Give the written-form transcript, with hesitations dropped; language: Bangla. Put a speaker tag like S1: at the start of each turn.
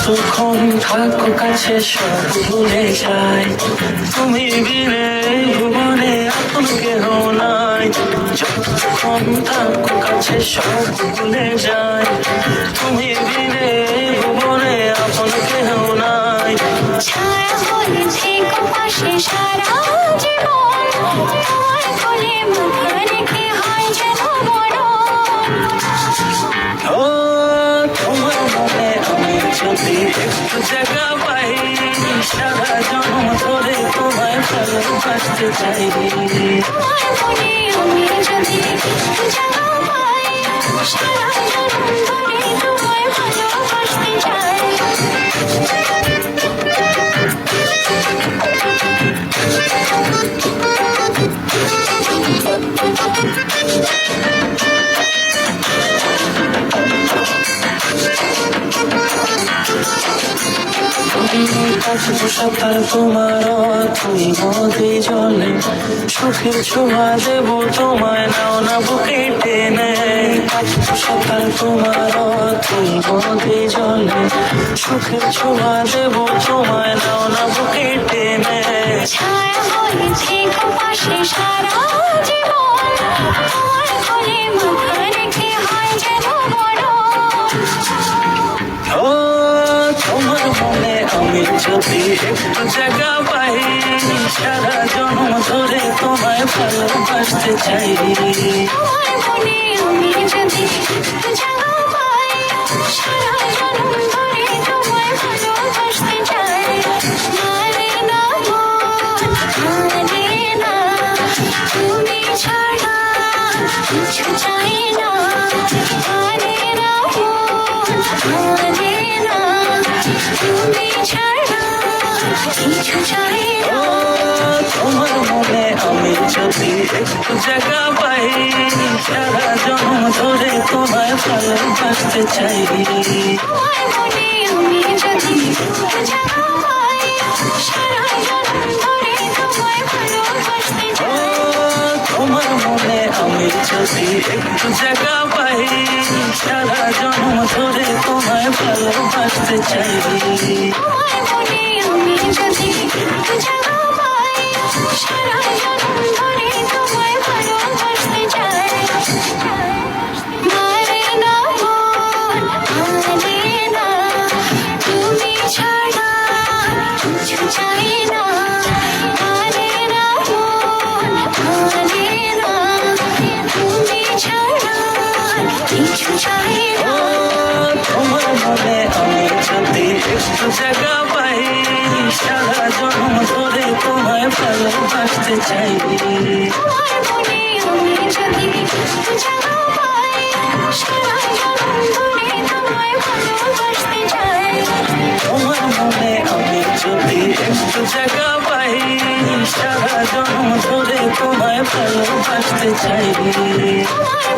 S1: যতক্ষণ থাকো কাছে সব ভুলে যায়, তুমি বিনে ভুবনে আপন কেহ নাই। যতক্ষণ থাকো কাছে সব ভুলে যায়, তুমি বিনে ভুবনে আপন কেহ নাই।
S2: ছায়া হয়ে থেকো পাশে সারা জীবন, তোমার কোলে মাথা রেখে হয় যেন বড়।
S1: ও তোমার মনে আমি যদি একটু জায়গা পাই, সারা জন্ম ধরে তোমায় ভালোবাসতে চাই।
S2: তোমার মনে আমি যদি একটু জায়গা পাই, সারা জন্ম ধরে তোমায় ভালোবাসতে চাই।
S1: কাছে সাঁতার তোমার তুই নদী জলে, সুখের ছোঁয়া দেব তোমায়, নাও না বুকে টেনে। কাছে সাঁতার তোমার তুই নদী জলে, সুখের ছোঁয়া দেব তোমায়, নাও না বুকে টেনে।
S2: ছায়া হয়ে থেকো পাশে সারা জীবন, তোমার কোলে মাথা রেখে হয় যেন বড়।
S1: ও তোমার মনে আমি যদি একটু জায়গা পাই, সারা জন্ম ধরে তোমায় ভালোবাসতে চাই।
S2: তোমার মনে আমি যদি একটু জায়গা পাই, সারা জন্ম ধরে তোমায় ভালোবাসতে চাই। মারে না মন, মারে না, তুমি ছাড়া কিছু চাই না। মারে না মন, মারে না, তুমি ছাড়া কিছু চাই না।
S1: তোমার মনে আমি যদি একটু জায়গা পাই, সারা জন্ম ধরে তোমায় ভালোবাসতে চাই।
S2: তোমার মনে আমি যদি একটু জায়গা পাই, সারা জন্ম ধরে তোমায় ভালোবাসতে চাই।
S1: তোমার মনে আমি যদি একটু জায়গা পাই, সারা জন্ম ধরে তোমায় ভালোবাসতে চাই।
S2: তোমার মনে আমি যদি একটু জায়গা পাই, সারা জন্ম ধরে তোমায় ভালোবাসতে চাই। মারে না মন, মারে না, তুমি ছাড়া কিছু চাই না। মারে না মন, মারে না, তুমি ছাড়া কিছু চাই না।
S1: তোমার মনে আমি যদি একটু জায়গা পাই, সারা জন্ম ধরে তোমায় ভালোবাসতে চাই।
S2: তোমার মনে আমি যদি একটু জায়গা পাই, সারা জন্ম ধরে তোমায় ভালোবাসতে চাই।
S1: তোমার মনে আমি যদি একটু জায়গা পাই, সারা জন্ম ধরে তোমায় ভালোবাসতে চাই।
S2: তোমার